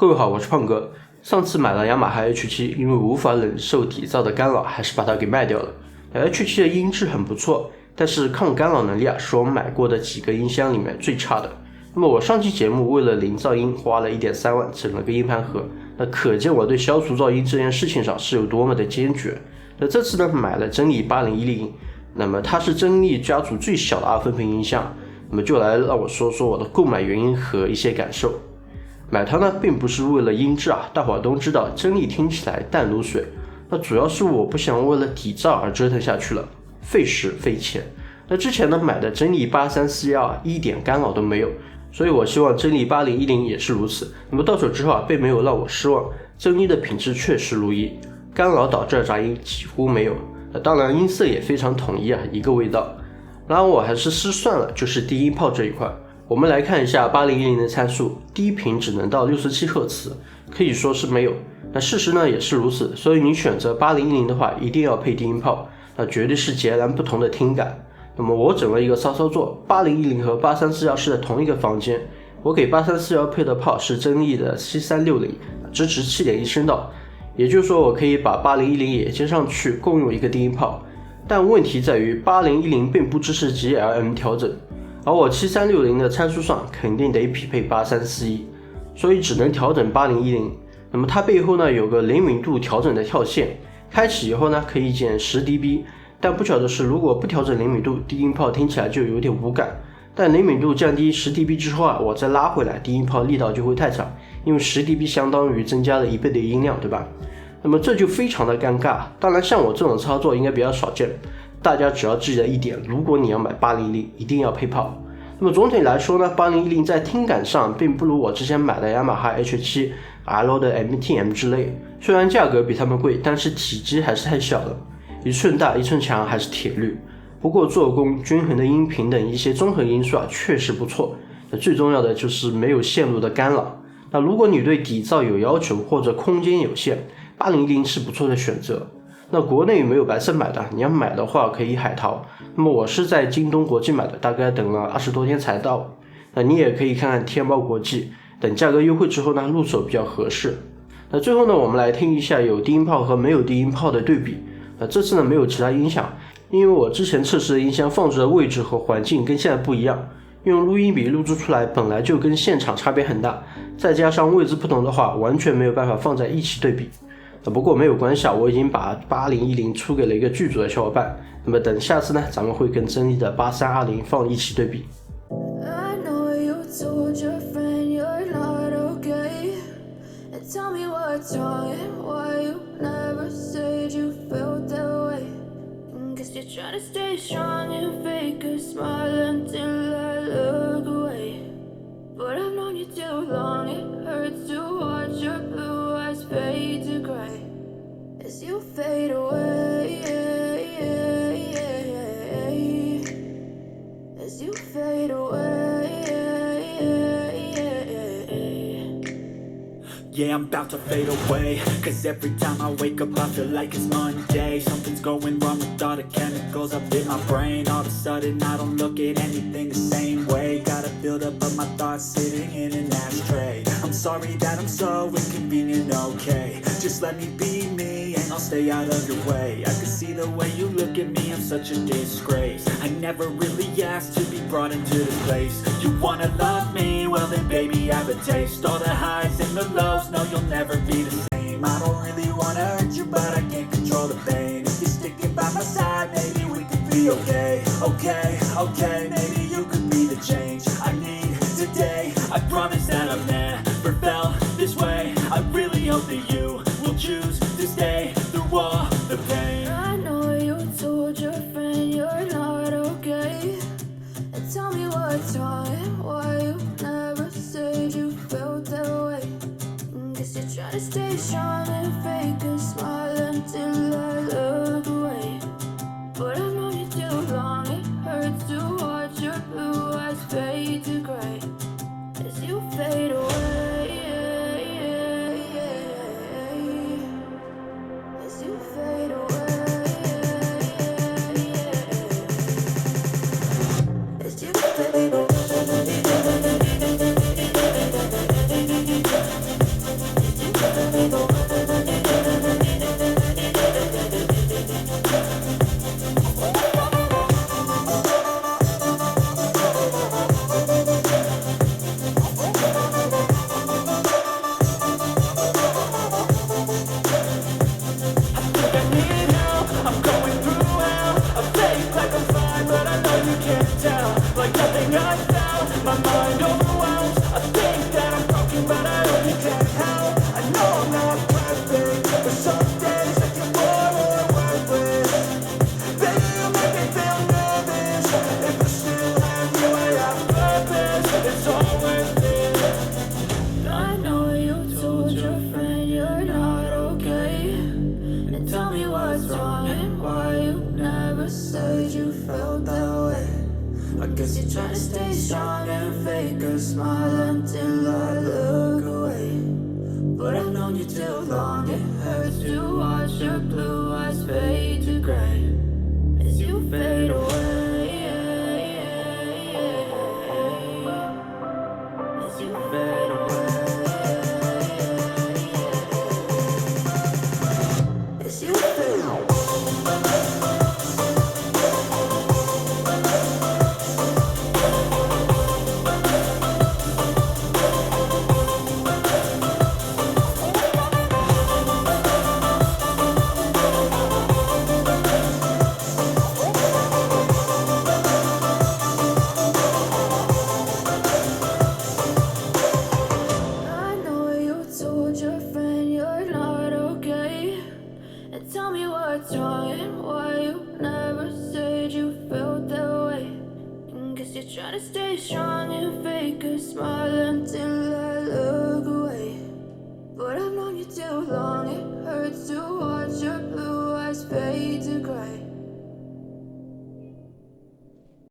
各位好，我是胖哥。上次买了雅马哈 H7， 因为无法忍受底噪的干扰，还是把它给卖掉了。H7 的音质很不错，但是抗干扰能力是我买过的几个音箱里面最差的。那么我上期节目为了零噪音花了 1.3万整了个硬盘盒，那可见我对消除噪音这件事情上是有多么的坚决。那这次呢买了真理8010，那么它是真理家族最小的2分频音箱，那么就来让我说说我的购买原因和一些感受。买它呢并不是为了音质大伙都知道真理听起来淡如水，那主要是我不想为了底噪而折腾下去了，费时费钱。那之前呢买的真理8341一点干扰都没有，所以我希望真理8010也是如此。那么到手之后并没有让我失望，真理的品质确实如一，干扰导致的杂音几乎没有，当然音色也非常统一一个味道。然后我还是失算了，就是低音炮这一块。我们来看一下8010的参数，低频只能到67赫兹，可以说是没有。那事实呢也是如此，所以你选择8010的话，一定要配低音炮，那绝对是截然不同的听感。那么我整了一个骚操作，8010和8341是在同一个房间，我给8341配的炮是真理的7360，支持 7.1 声道，也就是说我可以把8010也接上去，共用一个低音炮。但问题在于8010并不支持 GLM 调整，而我7360的参数上肯定得匹配8341，所以只能调整8010。那么它背后呢有个灵敏度调整的跳线，开启以后呢可以减10 dB， 但不巧的是如果不调整灵敏度，低音炮听起来就有点无感。但灵敏度降低10 dB 之后我再拉回来，低音炮力道就会太差，因为10 dB 相当于增加了1倍的音量，对吧？那么这就非常的尴尬。当然像我这种操作应该比较少见，大家只要记得一点，如果你要买8010一定要配炮。那么总体来说呢，8010在听感上并不如我之前买的雅马哈 H7、L 的 MTM 之类，虽然价格比他们贵，但是体积还是太小了，一寸大一寸强还是铁律。不过做工、均衡的音频等一些综合因素确实不错。那最重要的就是没有线路的干扰。那如果你对底噪有要求或者空间有限，8010是不错的选择。那国内没有白色买的，你要买的话可以海淘。那么我是在京东国际买的，大概等了20多天才到。那你也可以看看天猫国际，等价格优惠之后呢，入手比较合适。那最后呢，我们来听一下有低音炮和没有低音炮的对比。这次呢没有其他音响，因为我之前测试的音箱放置的位置和环境跟现在不一样，用录音笔录制出来本来就跟现场差别很大，再加上位置不同的话，完全没有办法放在一起对比。不过没有关系我已经把8010出给了一个剧组的小伙伴，那么等下次呢咱们会跟真理的8320放一起对比。As you fade away, as you fade away. Yeah, I'm about to fade away, cause every time I wake up I feel like it's Monday. Something's going wrong with all the chemicals up in my brain. All of a sudden I don't look at anything the same way. Got a build up of my thoughts sitting in an ashtray. I'm sorry that I'm so inconvenient, okay. Just let me be me and I'll stay out of your way. I can see the way you look at me, I'm such a disgrace. I never really asked to be brought into this place. You wanna love me? Well then baby I have a taste. All the highs and the lows, no you'll never be the same. I don't really wanna hurt you but I can't control the pain. If you're sticking by my side maybe we could be okay. Okay, okay, maybe you could be the change I need today. I promise that I've never felt this way. I really hope that you will choose to stay through all the pain. I know you told your friend you're not okay, and tell me what's wrong and why you never said you felt that way. Guess you're trying to stay strong and fake a smile until I look away. But I've known you too long, it hurts to watch your blue eyes fade to gray as you fade away. As you fade away. As you fade away. trying to stay strong and fake a smile until I look away. But I've known you too long, it hurts to watch your blue eyes fade to gray as you fade away. As you fade away. As you fade away. I know you told your friend you're not okay. And tell me what's wrong and why you never said you felt that way. And guess you're trying to stay strong and fake a smile until I look away. But I've known you too long, it hurts to watch your